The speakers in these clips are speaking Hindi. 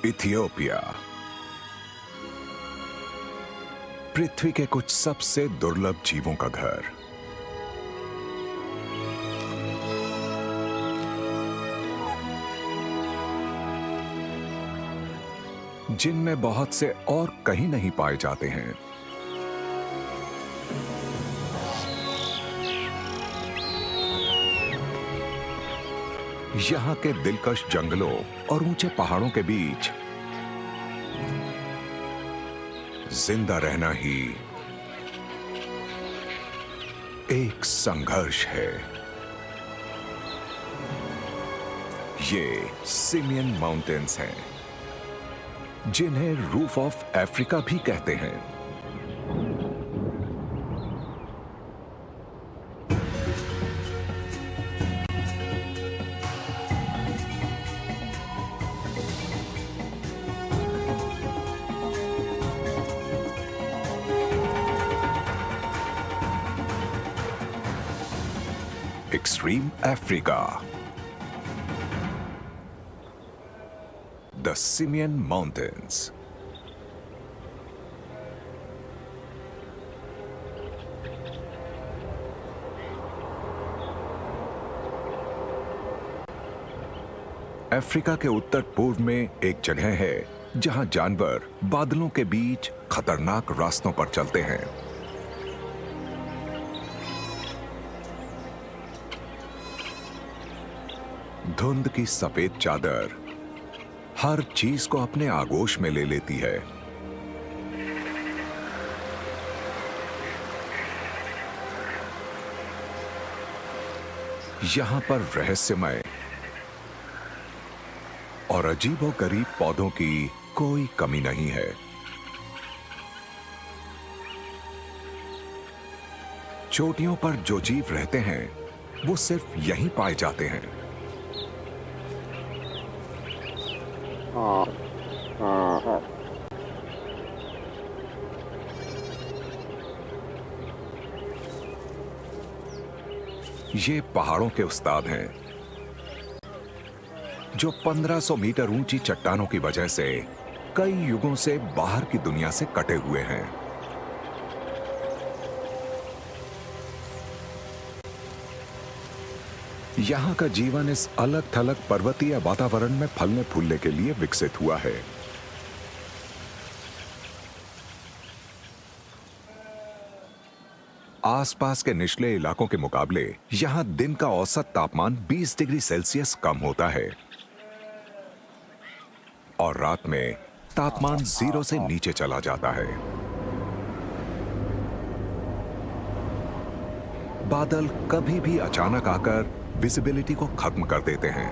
इथियोपिया पृथ्वी के कुछ सबसे दुर्लभ जीवों का घर। जिनमें बहुत से और कहीं नहीं पाए जाते हैं। यहां के दिलकश जंगलों और ऊंचे पहाड़ों के बीच जिंदा रहना ही एक संघर्ष है। ये सिमियन माउंटेन्स हैं, जिन्हें रूफ ऑफ अफ्रीका भी कहते हैं। Extreme Africa. The Simien Mountains. Africa के उत्तर पूर्व में एक जगह है जहां जानवर बादलों के बीच खतरनाक रास्तों पर चलते हैं। धुंध की सफेद चादर हर चीज को अपने आगोश में ले लेती है। यहां पर रहस्यमय और अजीबोगरीब पौधों की कोई कमी नहीं है। चोटियों पर जो जीव रहते हैं वो सिर्फ यहीं पाए जाते हैं। ये पहाड़ों के उस्ताद हैं, जो 1500 मीटर ऊंची चट्टानों की वजह से कई युगों से बाहर की दुनिया से कटे हुए हैं। यहां का जीवन इस अलग थलग पर्वतीय वातावरण में फलने फूलने के लिए विकसित हुआ है। आसपास के निचले इलाकों के मुकाबले यहां दिन का औसत तापमान 20 डिग्री सेल्सियस कम होता है और रात में तापमान 0 से नीचे चला जाता है। बादल कभी भी अचानक आकर विजिबिलिटी को खत्म कर देते हैं।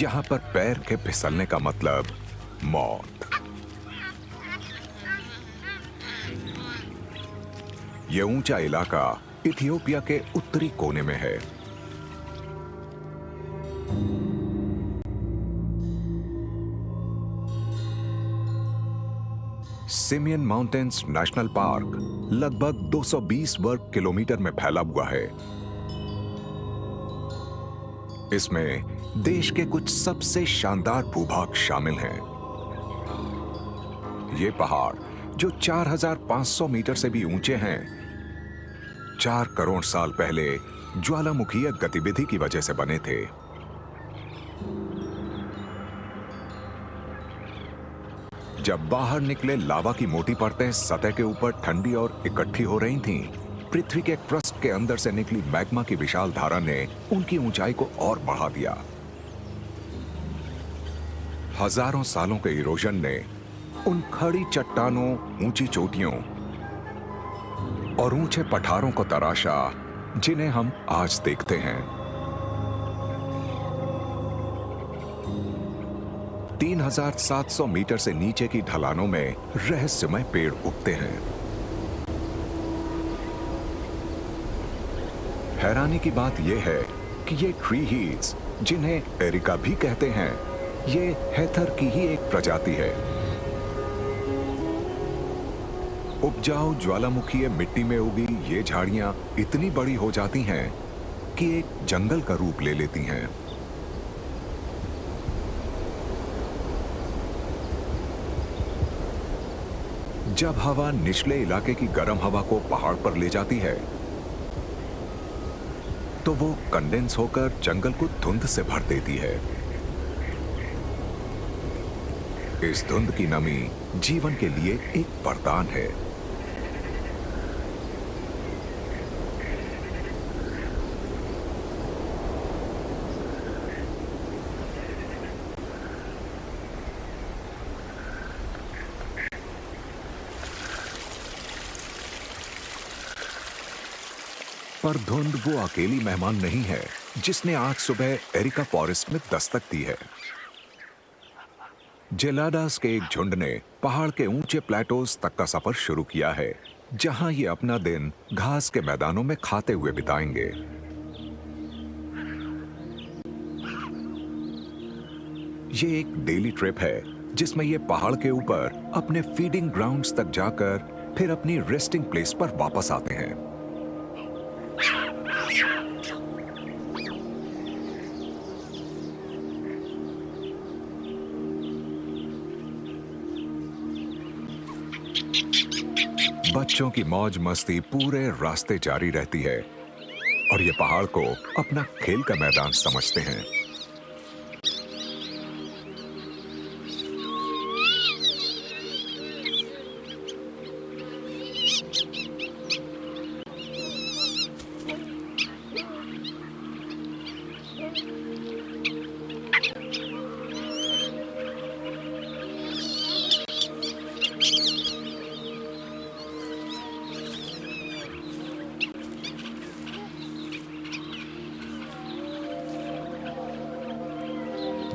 यहां पर पैर के फिसलने का मतलब मौत। यह ऊंचा इलाका इथियोपिया के उत्तरी कोने में है। सिमियन माउंटेन्स नेशनल पार्क लगभग 220 वर्ग किलोमीटर में फैला हुआ है। इसमें देश के कुछ सबसे शानदार भूभाग शामिल हैं। ये पहाड़ जो 4500 मीटर से भी ऊंचे हैं, 4 करोड़ साल पहले ज्वालामुखीय गतिविधि की वजह से बने थे। जब बाहर निकले लावा की मोटी परतें सतह के ऊपर ठंडी और इकट्ठी हो रही थीं, पृथ्वी के क्रस्ट के अंदर से निकली मैग्मा की विशाल धारा ने उनकी ऊंचाई को और बढ़ा दिया। हजारों सालों के इरोजन ने उन खड़ी चट्टानों, ऊंची चोटियों और ऊंचे पठारों को तराशा जिन्हें हम आज देखते हैं। 3700 मीटर से नीचे की ढलानों में रहस्यमय पेड़ उगते हैं। हैरानी की बात यह है कि ये ट्री हील्स, जिन्हें एरिका भी कहते हैं, ये हेथर की ही एक प्रजाति है। उपजाऊ ज्वालामुखीय मिट्टी में उगी ये झाड़ियां इतनी बड़ी हो जाती हैं कि एक जंगल का रूप ले लेती हैं। जब हवा निचले इलाके की गर्म हवा को पहाड़ पर ले जाती है तो वो कंडेंस होकर जंगल को धुंध से भर देती है। इस धुंध की नमी जीवन के लिए एक वरदान है। पर धुंध वो अकेली मेहमान नहीं है जिसने आज सुबह एरिका फॉरेस्ट में दस्तक दी है। जेलाडास के एक झुंड ने पहाड़ के ऊंचे प्लेटोज तक का सफर शुरू किया है, जहां ये अपना दिन घास के मैदानों में खाते हुए बिताएंगे। ये एक डेली ट्रिप है जिसमें ये पहाड़ के ऊपर अपने फीडिंग ग्राउंड्स तक जाकर फिर अपनी रेस्टिंग प्लेस पर वापस आते हैं। बच्चों की मौज मस्ती पूरे रास्ते जारी रहती है और ये पहाड़ को अपना खेल का मैदान समझते हैं।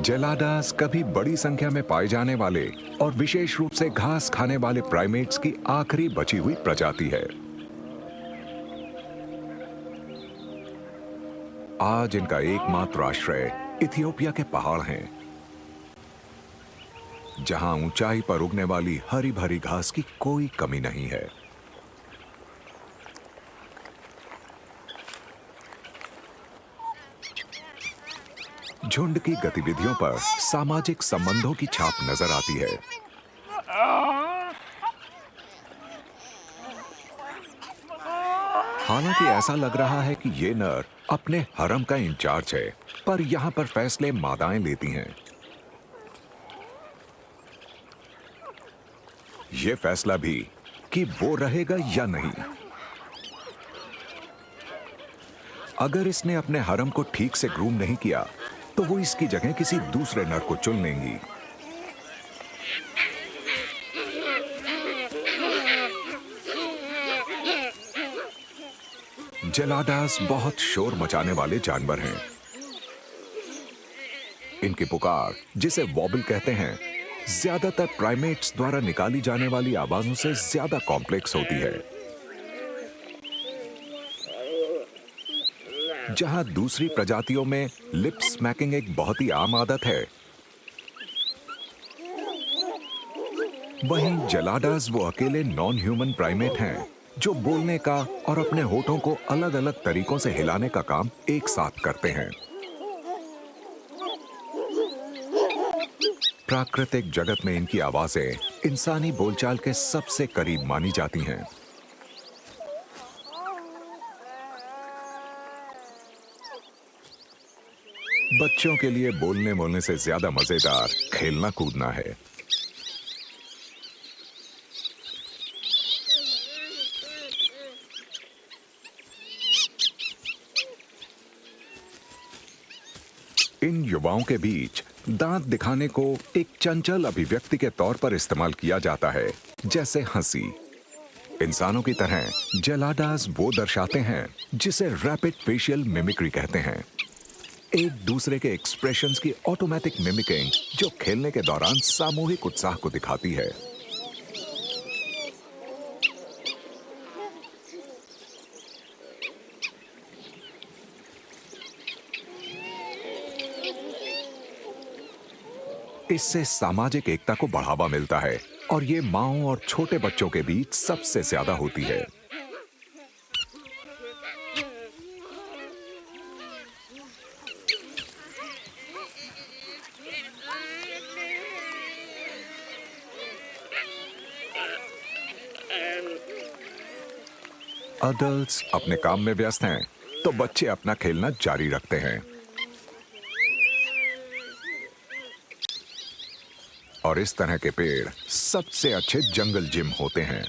जेलाडास कभी बड़ी संख्या में पाए जाने वाले और विशेष रूप से घास खाने वाले प्राइमेट्स की आखिरी बची हुई प्रजाति है। आज इनका एकमात्र आश्रय इथियोपिया के पहाड़ हैं, जहां ऊंचाई पर उगने वाली हरी भरी घास की कोई कमी नहीं है। झुंड की गतिविधियों पर सामाजिक संबंधों की छाप नजर आती है। हालांकि ऐसा लग रहा है कि ये नर अपने हरम का इंचार्ज है, पर यहां पर फैसले मादाएं लेती हैं। ये फैसला भी कि वो रहेगा या नहीं। अगर इसने अपने हरम को ठीक से ग्रूम नहीं किया तो वो इसकी जगह किसी दूसरे नर को चुन लेंगी। जेलाडास बहुत शोर मचाने वाले जानवर हैं। इनकी पुकार, जिसे वॉबल कहते हैं, ज्यादातर प्राइमेट्स द्वारा निकाली जाने वाली आवाजों से ज्यादा कॉम्प्लेक्स होती है। जहां दूसरी प्रजातियों में लिप स्मैकिंग एक बहुत ही आम आदत है, वहीं जेलाडास वो अकेले नॉन ह्यूमन प्राइमेट हैं जो बोलने का और अपने होठों को अलग अलग तरीकों से हिलाने का काम एक साथ करते हैं। प्राकृतिक जगत में इनकी आवाजें इंसानी बोलचाल के सबसे करीब मानी जाती हैं। बच्चों के लिए बोलने बोलने से ज्यादा मजेदार खेलना कूदना है। इन युवाओं के बीच दांत दिखाने को एक चंचल अभिव्यक्ति के तौर पर इस्तेमाल किया जाता है, जैसे हंसी। इंसानों की तरह जेलाडास वो दर्शाते हैं जिसे रैपिड फेशियल मिमिक्री कहते हैं, एक दूसरे के एक्सप्रेशंस की ऑटोमेटिक मिमिकिंग जो खेलने के दौरान सामूहिक उत्साह को दिखाती है। इससे सामाजिक एकता को बढ़ावा मिलता है और ये माओ और छोटे बच्चों के बीच सबसे ज्यादा होती है। अडल्ट्स अपने काम में व्यस्त हैं, तो बच्चे अपना खेलना जारी रखते हैं। और इस तरह के पेड़ सबसे अच्छे जंगल जिम होते हैं।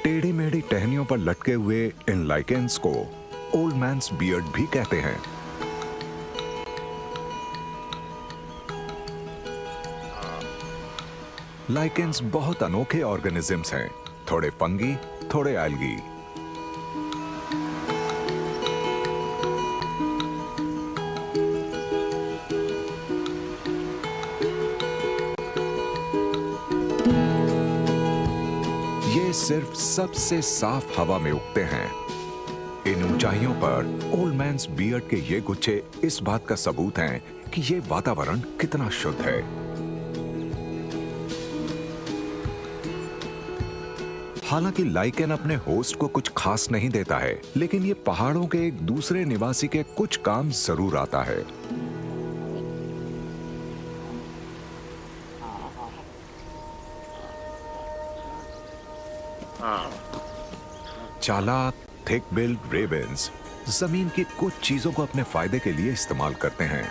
टेढ़ी मेढ़ी टहनियों पर लटके हुए इन लाइकेंस को ओल्ड मैन्स बियर्ड भी कहते हैं। लाइकेंस बहुत अनोखे ऑर्गेनिजम्स हैं, थोड़े फंगी, थोड़े एल्गी। ये सिर्फ सबसे साफ हवा में उगते हैं। इन ऊंचाइयों पर ओल्ड मैन्स बियर्ड के ये गुच्छे इस बात का सबूत हैं कि ये वातावरण कितना शुद्ध है। हालांकि लाइकेन अपने होस्ट को कुछ खास नहीं देता है, लेकिन ये पहाड़ों के एक दूसरे निवासी के कुछ काम जरूर आता है। चालाक थिक बिल्ड रेवेंस जमीन की कुछ चीजों को अपने फायदे के लिए इस्तेमाल करते हैं।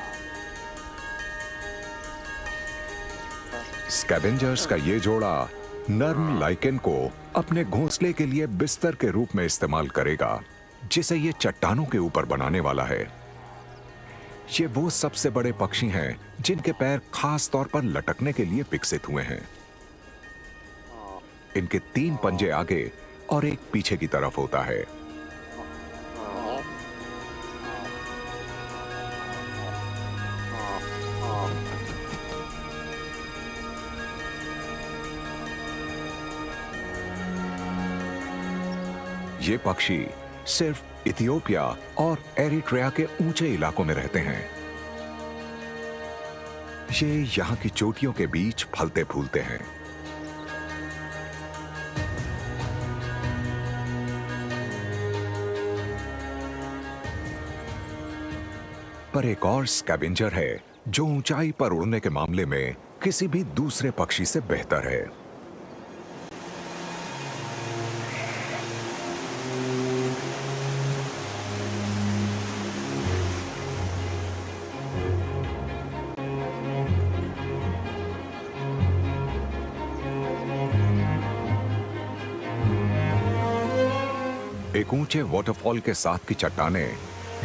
स्कैवेंजर्स का ये जोड़ा नर्म लाइकेन को अपने घोंसले के लिए बिस्तर के रूप में इस्तेमाल करेगा, जिसे ये चट्टानों के ऊपर बनाने वाला है। ये वो सबसे बड़े पक्षी हैं जिनके पैर खास तौर पर लटकने के लिए विकसित हुए हैं। इनके 3 पंजे आगे और एक पीछे की तरफ होता है। ये पक्षी सिर्फ इथियोपिया और एरिट्रिया के ऊंचे इलाकों में रहते हैं। ये यहां की चोटियों के बीच फलते फूलते हैं। पर एक और स्कैवेंजर है जो ऊंचाई पर उड़ने के मामले में किसी भी दूसरे पक्षी से बेहतर है। एक ऊंचे वाटरफॉल के साथ की चट्टानें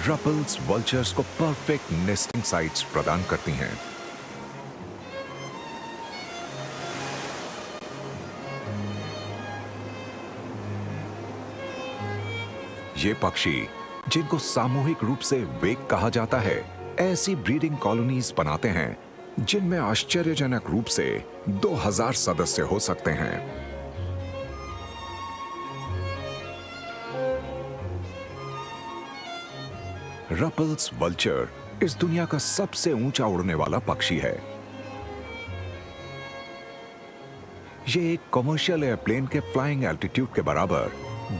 रपल्स वल्चर्स को परफेक्ट नेस्टिंग साइट्स प्रदान करती हैं। ये पक्षी, जिनको सामूहिक रूप से वेक कहा जाता है, ऐसी ब्रीडिंग कॉलोनीज बनाते हैं जिनमें आश्चर्यजनक रूप से 2000 सदस्य हो सकते हैं। रपल्स वल्चर इस दुनिया का सबसे ऊंचा उड़ने वाला पक्षी है। ये एक कमर्शियल एयरप्लेन के फ्लाइंग एल्टीट्यूड के बराबर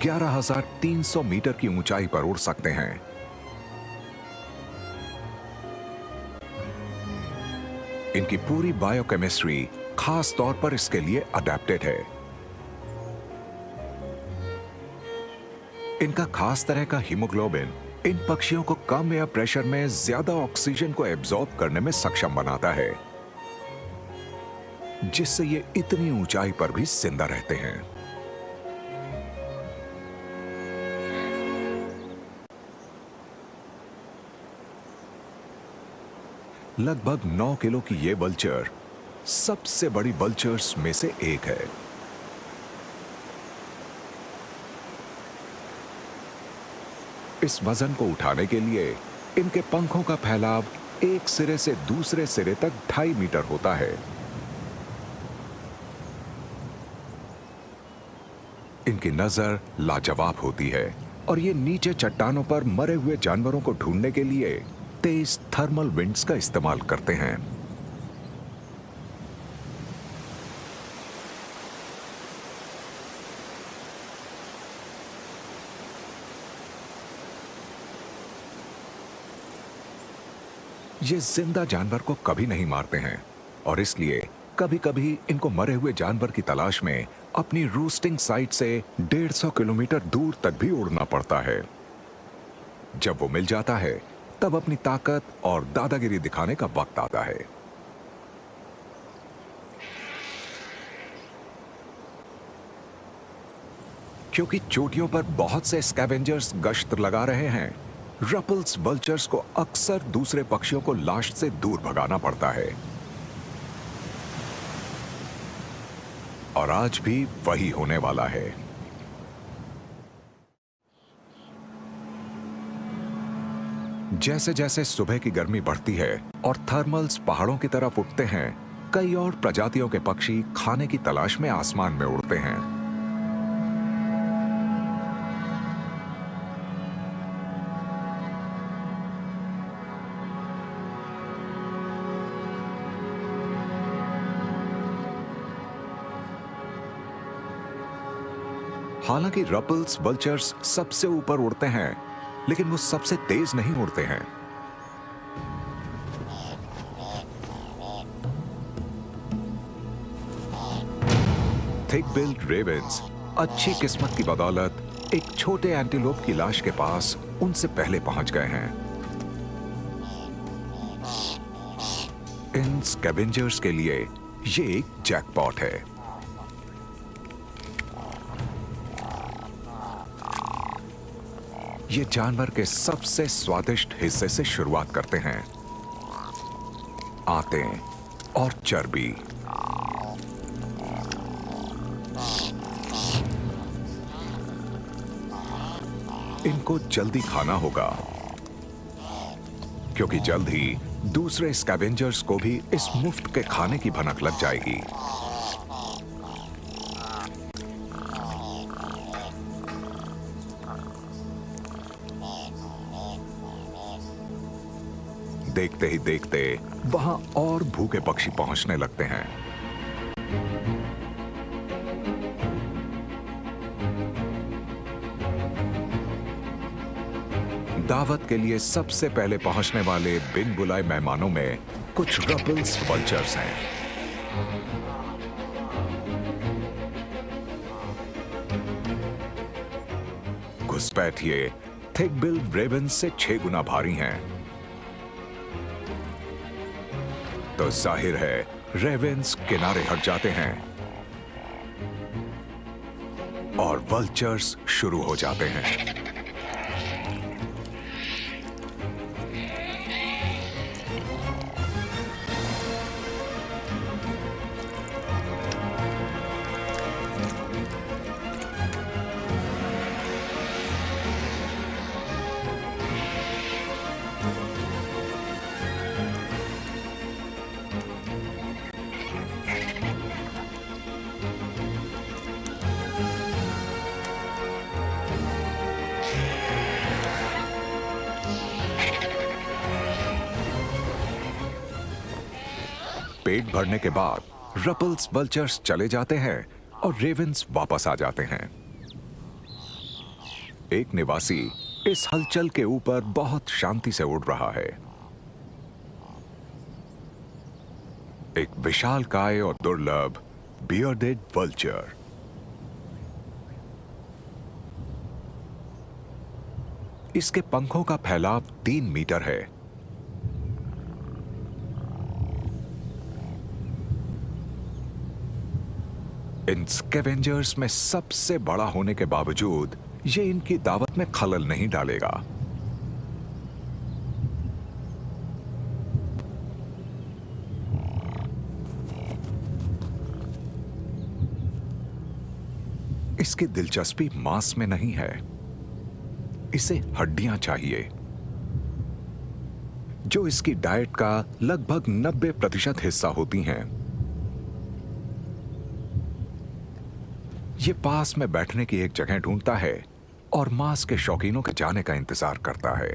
11,300 मीटर की ऊंचाई पर उड़ सकते हैं। इनकी पूरी बायोकेमिस्ट्री खास तौर पर इसके लिए अडेप्टेड है। इनका खास तरह का हीमोग्लोबिन इन पक्षियों को कम एयर प्रेशर में ज्यादा ऑक्सीजन को एब्जॉर्ब करने में सक्षम बनाता है, जिससे ये इतनी ऊंचाई पर भी जिंदा रहते हैं। लगभग 9 किलो की ये वल्चर सबसे बड़ी वल्चर्स में से एक है। इस वजन को उठाने के लिए इनके पंखों का फैलाव एक सिरे से दूसरे सिरे तक 2.5 मीटर होता है। इनकी नजर लाजवाब होती है और ये नीचे चट्टानों पर मरे हुए जानवरों को ढूंढने के लिए तेज थर्मल विंड्स का इस्तेमाल करते हैं। ये जिंदा जानवर को कभी नहीं मारते हैं और इसलिए कभी-कभी इनको मरे हुए जानवर की तलाश में अपनी रूस्टिंग साइट से 150 किलोमीटर दूर तक भी उड़ना पड़ता है। जब वो मिल जाता है तब अपनी ताकत और दादागिरी दिखाने का वक्त आता है। क्योंकि चोटियों पर बहुत से स्कैवेंजर्स गश्त लगा रहे हैं, रपल्स वल्चर्स को अक्सर दूसरे पक्षियों को लास्ट से दूर भगाना पड़ता है। और आज भी वही होने वाला है। जैसे जैसे सुबह की गर्मी बढ़ती है और थर्मल्स पहाड़ों की तरफ उठते हैं, कई और प्रजातियों के पक्षी खाने की तलाश में आसमान में उड़ते हैं। हालांकि रपल्स वल्चर्स सबसे ऊपर उड़ते हैं, लेकिन वो सबसे तेज नहीं उड़ते हैं। थिक बिल्ड रेवेंस अच्छी किस्मत की बदौलत एक छोटे एंटीलोप की लाश के पास उनसे पहले पहुंच गए हैं। इन स्कैवेंजर्स के लिए ये एक जैकपॉट है। ये जानवर के सबसे स्वादिष्ट हिस्से से शुरुआत करते हैं, आंतें और चर्बी। इनको जल्दी खाना होगा क्योंकि जल्द ही दूसरे स्कैवेंजर्स को भी इस मुफ्त के खाने की भनक लग जाएगी। देखते ही देखते वहां और भूखे पक्षी पहुंचने लगते हैं। दावत के लिए सबसे पहले पहुंचने वाले बिन बुलाए मेहमानों में कुछ रपल्स वल्चर्स हैं। घुसपैठ ये थिक बिल्ड रेवेंस से 6 गुना भारी हैं। तो जाहिर है रेवेंस किनारे हट जाते हैं और वल्चर्स शुरू हो जाते हैं। पेट भरने के बाद रपल्स वल्चर्स चले जाते हैं और रेवेंस वापस आ जाते हैं। एक निवासी इस हलचल के ऊपर बहुत शांति से उड़ रहा है। एक विशालकाय और दुर्लभ बियर्डेड वल्चर। इसके पंखों का फैलाव 3 मीटर है। इन स्कैवेंजर्स में सबसे बड़ा होने के बावजूद ये इनकी दावत में खलल नहीं डालेगा। इसकी दिलचस्पी मांस में नहीं है, इसे हड्डियां चाहिए, जो इसकी डाइट का लगभग 90% हिस्सा होती हैं। ये पास में बैठने की एक जगह ढूंढता है और मांस के शौकीनों के जाने का इंतजार करता है।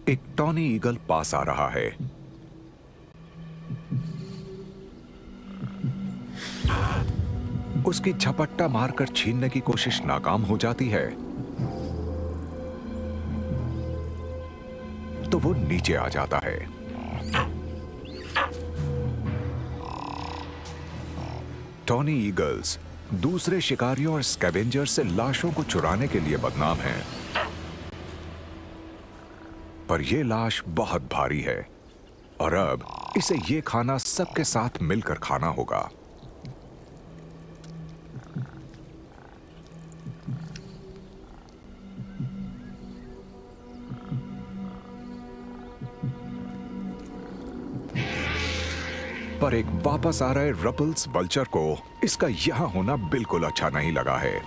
एक टॉनी ईगल पास आ रहा है। उसकी झपट्टा मारकर छीनने की कोशिश नाकाम हो जाती है तो वो नीचे आ जाता है। टॉनी ईगल्स दूसरे शिकारियों और स्कैवेंजर्स से लाशों को चुराने के लिए बदनाम हैं। पर यह लाश बहुत भारी है और अब इसे ये खाना सबके साथ मिलकर खाना होगा। पर एक वापस आ रहे रपल्स वल्चर को इसका यहां होना बिल्कुल अच्छा नहीं लगा है।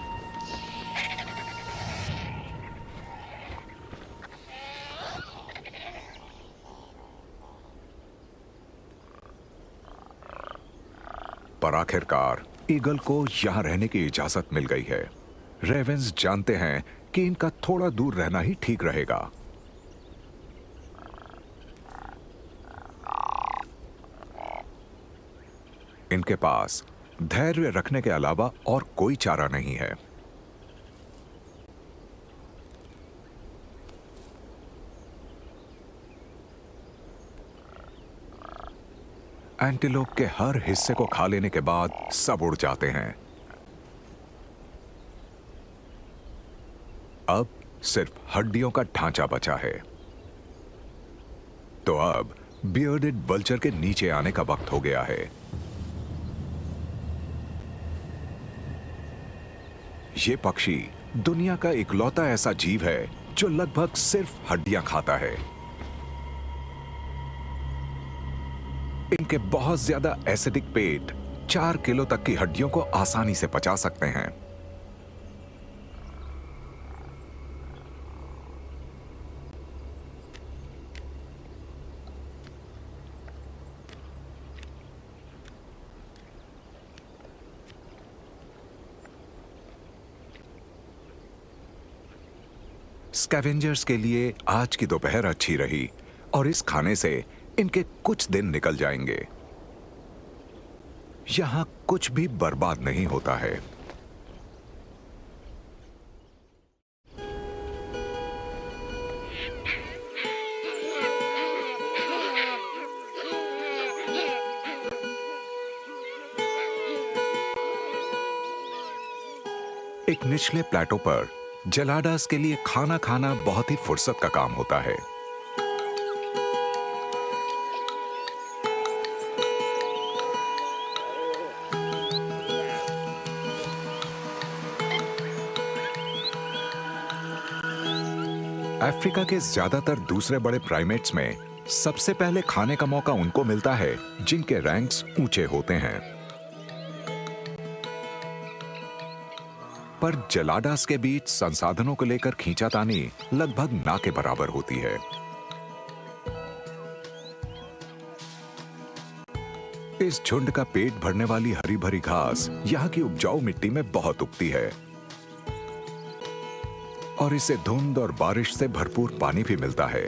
पर आखिरकार ईगल को यहां रहने की इजाजत मिल गई है। रेवेंस जानते हैं कि इनका थोड़ा दूर रहना ही ठीक रहेगा। इनके पास धैर्य रखने के अलावा और कोई चारा नहीं है। एंटीलोप के हर हिस्से को खा लेने के बाद सब उड़ जाते हैं। अब सिर्फ हड्डियों का ढांचा बचा है। तो अब बियर्डेड वल्चर के नीचे आने का वक्त हो गया है। ये पक्षी दुनिया का इकलौता ऐसा जीव है जो लगभग सिर्फ हड्डियां खाता है। इनके बहुत ज्यादा एसिडिक पेट 4 किलो तक की हड्डियों को आसानी से पचा सकते हैं। स्कैवेंजर्स के लिए आज की दोपहर अच्छी रही और इस खाने से इनके कुछ दिन निकल जाएंगे। यहां कुछ भी बर्बाद नहीं होता है। एक निचले प्लेटो पर जेलाडास के लिए खाना खाना बहुत ही फुर्सत का काम होता है। अफ्रीका के ज्यादातर दूसरे बड़े प्राइमेट्स में सबसे पहले खाने का मौका उनको मिलता है जिनके रैंक्स ऊंचे होते हैं। पर जेलाडास के बीच संसाधनों को लेकर खींचातानी लगभग ना के बराबर होती है। इस झुंड का पेट भरने वाली हरी भरी घास यहाँ की उपजाऊ मिट्टी में बहुत उगती है और इसे धुंध और बारिश से भरपूर पानी भी मिलता है।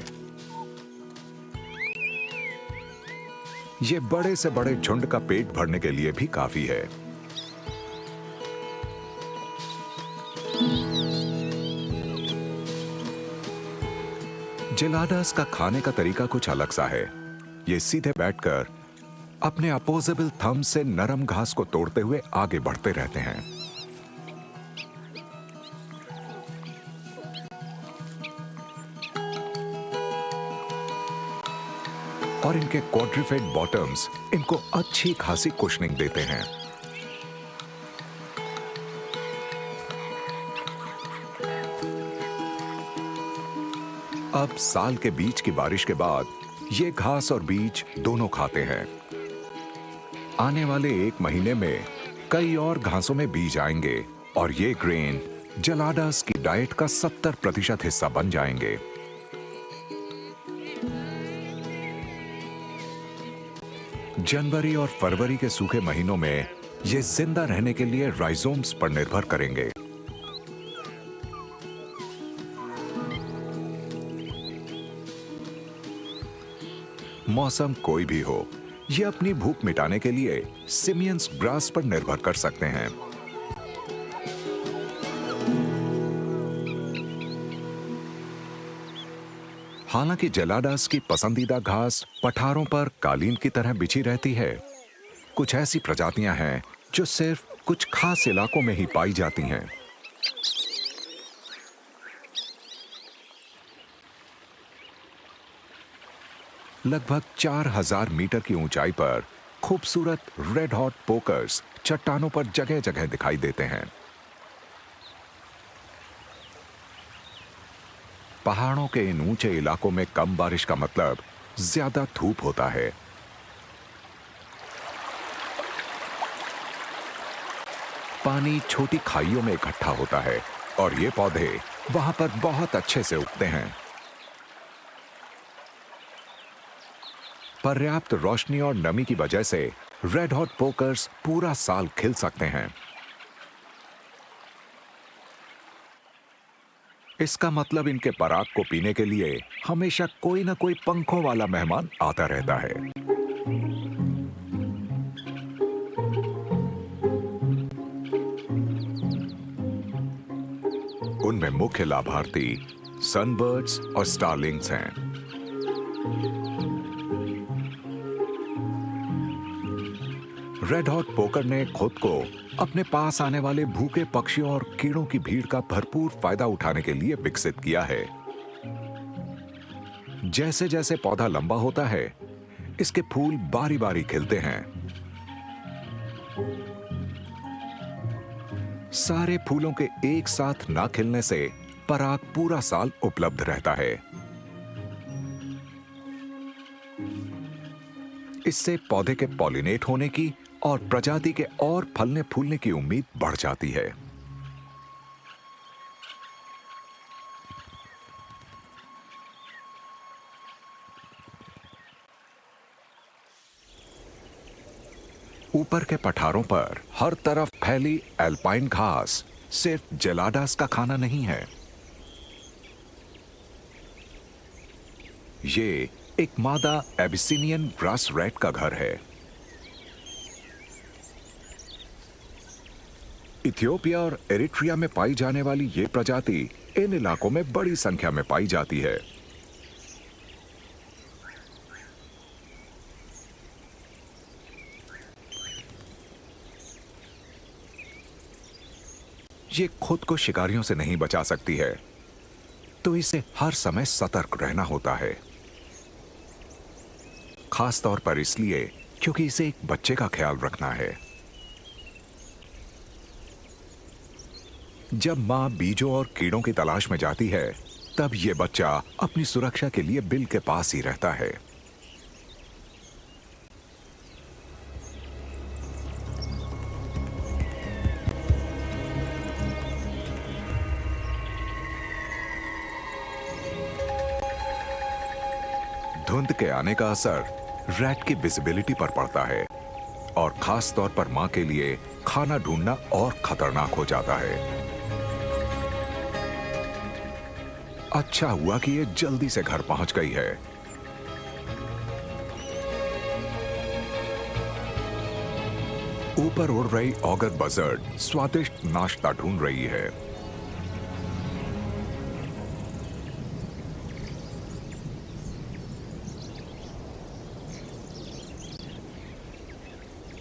यह बड़े से बड़े झुंड का पेट भरने के लिए भी काफी है। जेलाडास का खाने का तरीका कुछ अलग सा है। ये सीधे बैठकर अपने अपोजेबल थंब से नरम घास को तोड़ते हुए आगे बढ़ते रहते हैं। और इनके क्वाड्रिफेड बॉटम्स इनको अच्छी खासी कुशनिंग देते हैं। अब साल के बीच की बारिश के बाद ये घास और बीज दोनों खाते हैं। आने वाले 1 महीने में कई और घासों में बीज आएंगे और ये ग्रेन जलाडास की डाइट का 70% हिस्सा बन जाएंगे। जनवरी और फरवरी के सूखे महीनों में ये जिंदा रहने के लिए राइजोम्स पर निर्भर करेंगे। मौसम कोई भी हो, ये अपनी भूख मिटाने के लिए सिमियंस ग्रास पर निर्भर कर सकते हैं। हालांकि जलाडास की पसंदीदा घास पठारों पर कालीन की तरह बिछी रहती है, कुछ ऐसी प्रजातियां हैं जो सिर्फ कुछ खास इलाकों में ही पाई जाती हैं। लगभग 4000 मीटर की ऊंचाई पर खूबसूरत रेड हॉट पोकर्स चट्टानों पर जगह जगह दिखाई देते हैं। पहाड़ों के इन ऊंचे इलाकों में कम बारिश का मतलब ज्यादा धूप होता है। पानी छोटी खाइयों में इकट्ठा होता है और ये पौधे वहां पर बहुत अच्छे से उगते हैं। पर्याप्त रोशनी और नमी की वजह से रेड हॉट पोकर्स पूरा साल खिल सकते हैं। इसका मतलब इनके पराग को पीने के लिए हमेशा कोई ना कोई पंखों वाला मेहमान आता रहता है। उनमें मुख्य लाभार्थी सनबर्ड्स और स्टारलिंग्स हैं। रेड हॉट पोकर ने खुद को अपने पास आने वाले भूखे पक्षियों और कीड़ों की भीड़ का भरपूर फायदा उठाने के लिए विकसित किया है। जैसे जैसे पौधा लंबा होता है, इसके फूल बारी बारी खिलते हैं। सारे फूलों के एक साथ ना खिलने से पराग पूरा साल उपलब्ध रहता है। इससे पौधे के पॉलिनेट होने की और प्रजाति के और फलने फूलने की उम्मीद बढ़ जाती है। ऊपर के पठारों पर हर तरफ फैली एल्पाइन घास सिर्फ जेलाडास का खाना नहीं है। ये एक मादा एबिसिनियन ग्रास रैट का घर है। इथियोपिया और एरिट्रिया में पाई जाने वाली ये प्रजाति इन इलाकों में बड़ी संख्या में पाई जाती है। ये खुद को शिकारियों से नहीं बचा सकती है, तो इसे हर समय सतर्क रहना होता है। खास तौर पर इसलिए क्योंकि इसे एक बच्चे का ख्याल रखना है। जब मां बीजों और कीड़ों की तलाश में जाती है, तब यह बच्चा अपनी सुरक्षा के लिए बिल के पास ही रहता है। धुंध के आने का असर रैट की विजिबिलिटी पर पड़ता है और खास तौर पर मां के लिए खाना ढूंढना और खतरनाक हो जाता है। अच्छा हुआ कि ये जल्दी से घर पहुंच गई है। ऊपर उड़ रही ऑगर बजर्ड स्वादिष्ट नाश्ता ढूंढ रही है।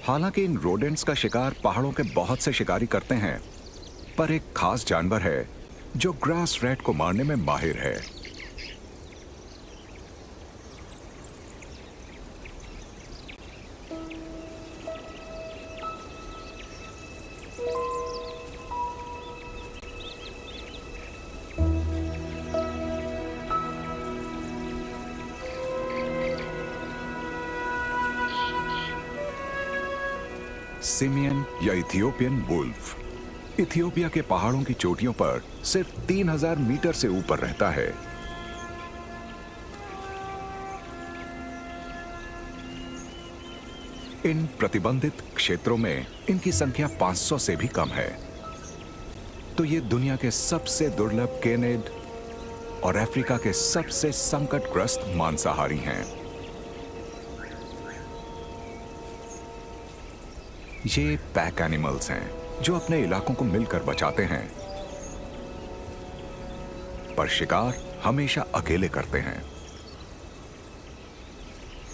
हालांकि इन रोडेंट्स का शिकार पहाड़ों के बहुत से शिकारी करते हैं, पर एक खास जानवर है जो ग्रास रैट को मारने में माहिर है। सिमियन या इथियोपियन वुल्फ इथियोपिया के पहाड़ों की चोटियों पर सिर्फ 3000 मीटर से ऊपर रहता है। इन प्रतिबंधित क्षेत्रों में इनकी संख्या 500 से भी कम है। तो ये दुनिया के सबसे दुर्लभ केनिड और अफ्रीका के सबसे संकटग्रस्त मांसाहारी हैं। ये पैक एनिमल्स हैं जो अपने इलाकों को मिलकर बचाते हैं, पर शिकार हमेशा अकेले करते हैं।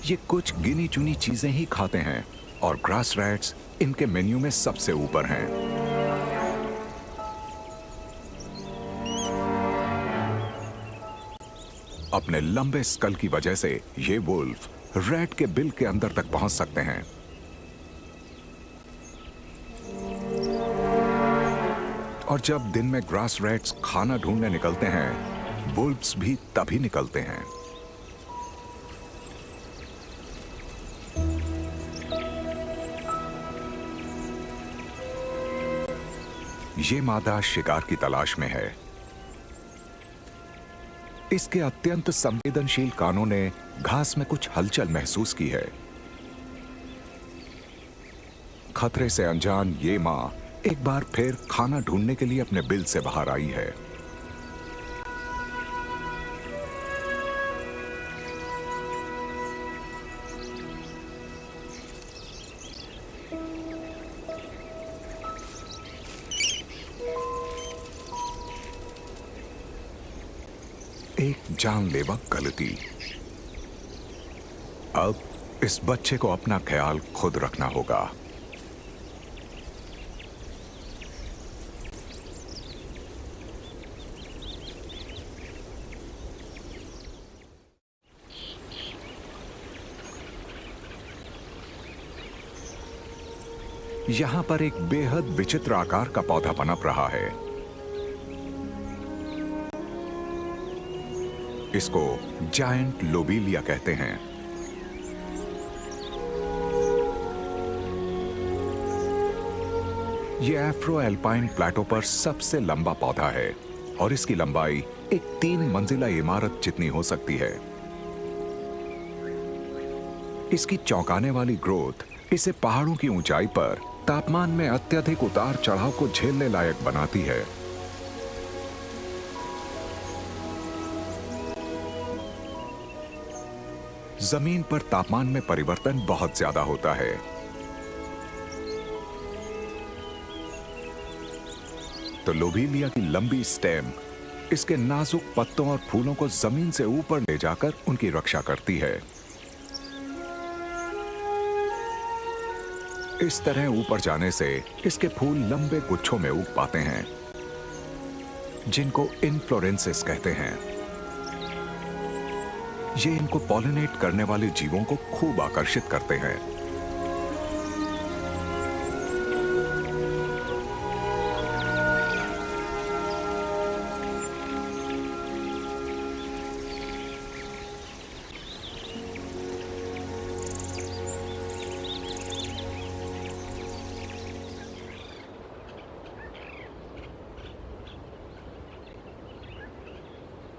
ये कुछ गिनी चुनी चीजें ही खाते हैं और ग्रास रैट्स इनके मेन्यू में सबसे ऊपर हैं। अपने लंबे स्कल की वजह से ये वुल्फ रैट के बिल के अंदर तक पहुंच सकते हैं। और जब दिन में ग्रास रैट्स खाना ढूंढने निकलते हैं, वुल्फ्स भी तभी निकलते हैं। ये मादा शिकार की तलाश में है। इसके अत्यंत संवेदनशील कानों ने घास में कुछ हलचल महसूस की है। खतरे से अनजान ये मां एक बार फिर खाना ढूंढने के लिए अपने बिल से बाहर आई है। एक जानलेवा गलती। अब इस बच्चे को अपना ख्याल खुद रखना होगा। यहां पर एक बेहद विचित्र आकार का पौधा पनप रहा है। इसको जायंट लोबेलिया कहते हैं। यह एफ्रो एल्पाइन प्लेटो पर सबसे लंबा पौधा है और इसकी लंबाई एक 3 मंजिला इमारत जितनी हो सकती है। इसकी चौंकाने वाली ग्रोथ इसे पहाड़ों की ऊंचाई पर तापमान में अत्यधिक उतार चढ़ाव को झेलने लायक बनाती है। जमीन पर तापमान में परिवर्तन बहुत ज्यादा होता है। तो लोबेलिया की लंबी स्टेम इसके नाजुक पत्तों और फूलों को जमीन से ऊपर ले जाकर उनकी रक्षा करती है। इस तरह ऊपर जाने से इसके फूल लंबे गुच्छों में उग पाते हैं, जिनको इनफ्लोरेंसेस कहते हैं। ये इनको पॉलिनेट करने वाले जीवों को खूब आकर्षित करते हैं।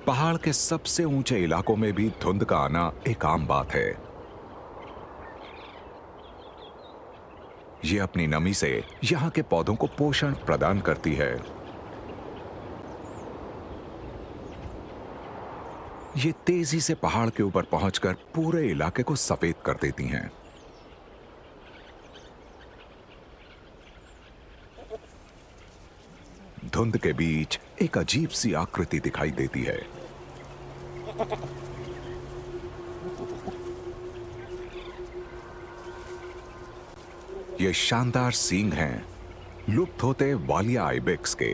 पहाड़ के सबसे ऊंचे इलाकों में भी धुंध का आना एक आम बात है। यह अपनी नमी से यहां के पौधों को पोषण प्रदान करती है। ये तेजी से पहाड़ के ऊपर पहुंचकर पूरे इलाके को सफेद कर देती हैं। धुंध के बीच एक अजीब सी आकृति दिखाई देती है। ये शानदार सींग हैं लुप्त होते वालिया आइबेक्स के।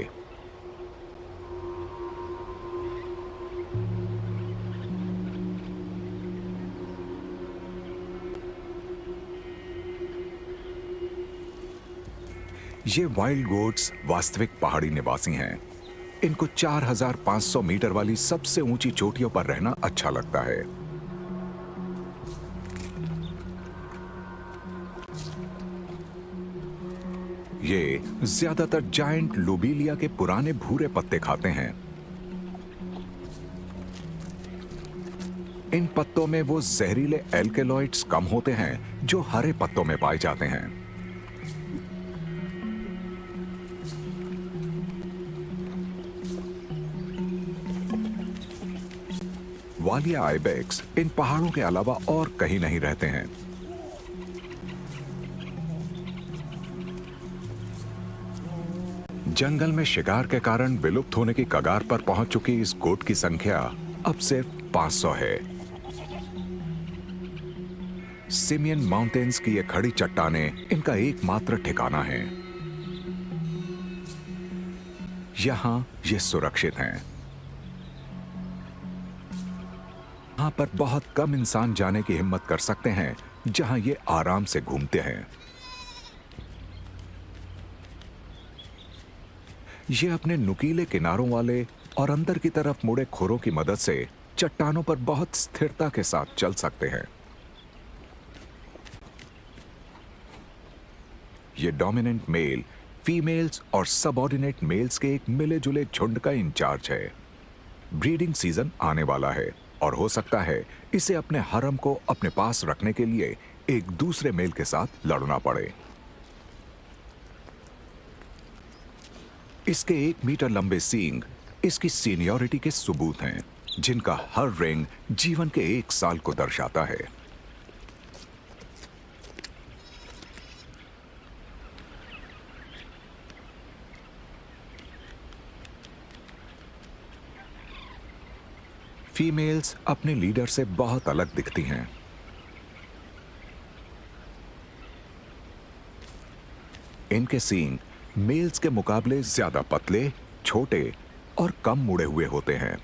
ये वाइल्ड गोट्स वास्तविक पहाड़ी निवासी हैं। इनको 4500 मीटर वाली सबसे ऊंची चोटियों पर रहना अच्छा लगता है। ये ज्यादातर जायंट लोबेलिया के पुराने भूरे पत्ते खाते हैं। इन पत्तों में वो जहरीले एल्केलॉइड्स कम होते हैं जो हरे पत्तों में पाए जाते हैं। वालिया आइबेक्स इन पहाड़ों के अलावा और कहीं नहीं रहते हैं। जंगल में शिकार के कारण विलुप्त होने की कगार पर पहुंच चुकी इस गोट की संख्या अब सिर्फ 500 है। सिमियन माउंटेन्स की ये खड़ी चट्टानें इनका एकमात्र ठिकाना है। यहां ये सुरक्षित हैं। यहां पर बहुत कम इंसान जाने की हिम्मत कर सकते हैं जहां ये आराम से घूमते हैं। ये अपने नुकीले किनारों वाले और अंदर की तरफ मुड़े खुरों की मदद से चट्टानों पर बहुत स्थिरता के साथ चल सकते हैं। ये डोमिनेंट मेल फीमेल्स और सबऑर्डिनेट मेल्स के एक मिले जुले झुंड का इंचार्ज है। ब्रीडिंग सीजन आने वाला है और हो सकता है इसे अपने हरम को अपने पास रखने के लिए एक दूसरे मेल के साथ लड़ना पड़े। इसके 1 मीटर लंबे सींग इसकी सीनियरिटी के सबूत हैं, जिनका हर रिंग जीवन के 1 साल को दर्शाता है। फीमेल्स अपने लीडर से बहुत अलग दिखती हैं। इनके सींग मेल्स के मुकाबले ज्यादा पतले, छोटे और कम मुड़े हुए होते हैं।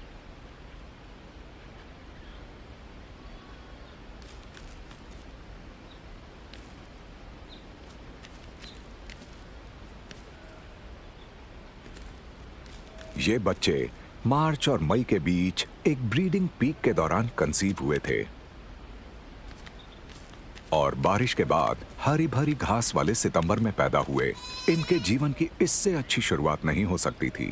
ये बच्चे मार्च और मई के बीच एक ब्रीडिंग पीक के दौरान कंसीव हुए थे और बारिश के बाद हरी भरी घास वाले सितंबर में पैदा हुए। इनके जीवन की इससे अच्छी शुरुआत नहीं हो सकती थी।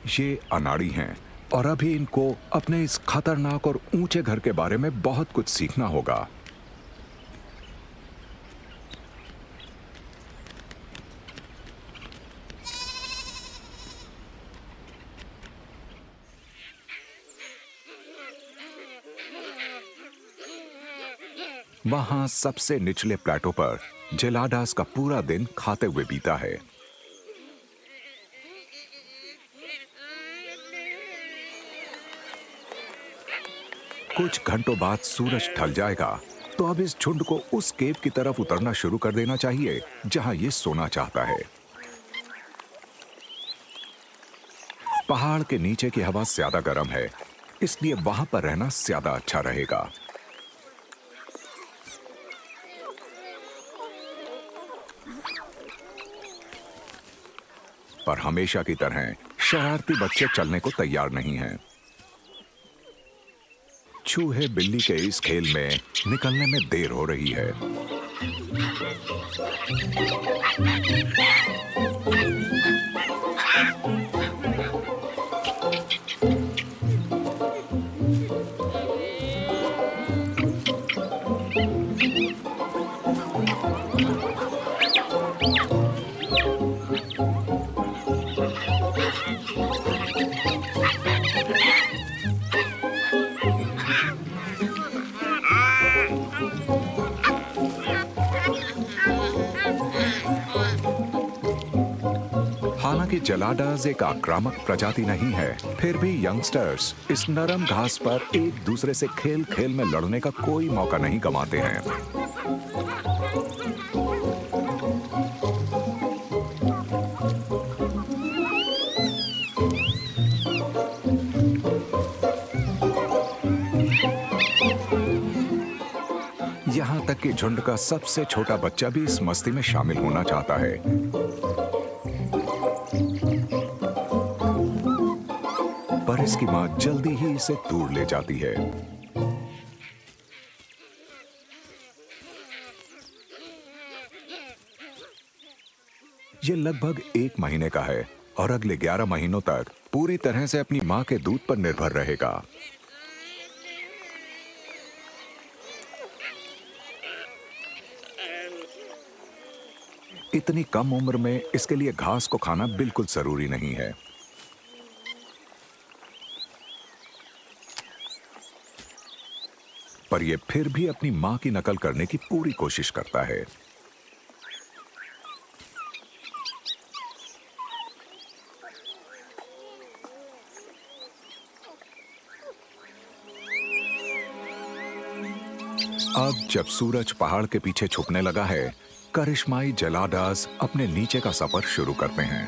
ये अनाड़ी हैं और अभी इनको अपने इस खतरनाक और ऊंचे घर के बारे में बहुत कुछ सीखना होगा। वहां सबसे निचले प्लेटो पर जेलाडास का पूरा दिन खाते हुए बीता है। कुछ घंटों बाद सूरज ढल जाएगा, तो अब इस झुंड को उस केव की तरफ उतरना शुरू कर देना चाहिए जहां ये सोना चाहता है। पहाड़ के नीचे की हवा ज्यादा गर्म है, इसलिए वहां पर रहना ज्यादा अच्छा रहेगा। पर हमेशा की तरह शरारती बच्चे चलने को तैयार नहीं हैं। चूहे बिल्ली के इस खेल में निकलने में देर हो रही है। हालांकि जेलाडास एक आक्रामक प्रजाति नहीं है, फिर भी यंगस्टर्स इस नरम घास पर एक दूसरे से खेल खेल में लड़ने का कोई मौका नहीं गंवाते हैं। यहां तक कि झुंड का सबसे छोटा बच्चा भी इस मस्ती में शामिल होना चाहता है। पर इसकी मां जल्दी ही इसे दूर ले जाती है। ये लगभग 1 महीने का है और अगले 11 महीनों तक पूरी तरह से अपनी माँ के दूध पर निर्भर रहेगा। इतनी कम उम्र में इसके लिए घास को खाना बिल्कुल जरूरी नहीं है। पर यह फिर भी अपनी मां की नकल करने की पूरी कोशिश करता है। अब जब सूरज पहाड़ के पीछे छुपने लगा है, करिश्माई जेलाडास अपने नीचे का सफर शुरू करते हैं।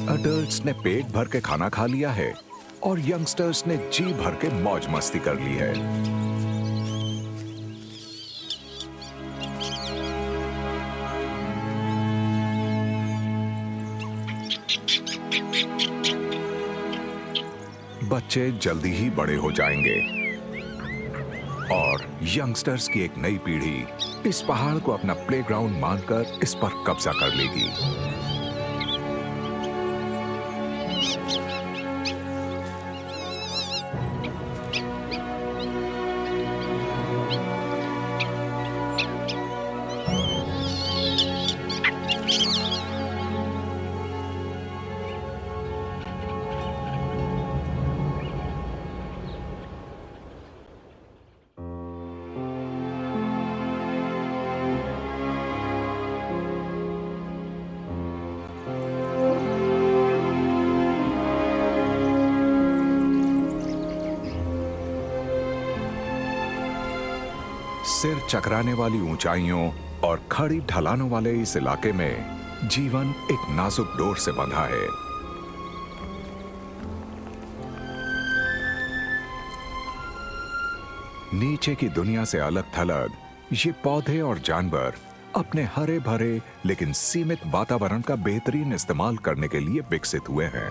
अडल्ट्स ने पेट भर के खाना खा लिया है और यंगस्टर्स ने जी भर के मौज मस्ती कर ली है। बच्चे जल्दी ही बड़े हो जाएंगे और यंगस्टर्स की एक नई पीढ़ी इस पहाड़ को अपना प्लेग्राउंड मानकर इस पर कब्जा कर लेगी। सिर चकराने वाली ऊंचाइयों और खड़ी ढलानों वाले इस इलाके में जीवन एक नाजुक डोर से बंधा है। नीचे की दुनिया से अलग थलग ये पौधे और जानवर अपने हरे भरे लेकिन सीमित वातावरण का बेहतरीन इस्तेमाल करने के लिए विकसित हुए हैं।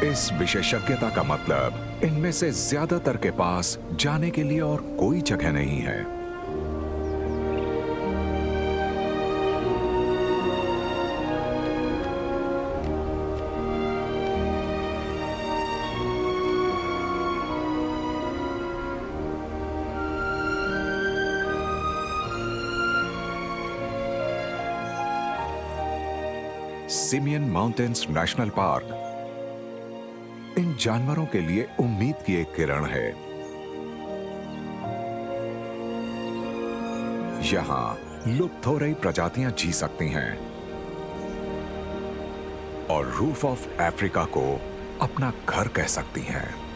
इस विशेषज्ञता का मतलब इनमें से ज्यादातर के पास जाने के लिए और कोई जगह नहीं है। सिमियन माउंटेन्स नेशनल पार्क इन जानवरों के लिए उम्मीद की एक किरण है। यहां लुप्त हो रही प्रजातियां जी सकती हैं और रूफ ऑफ अफ्रीका को अपना घर कह सकती हैं।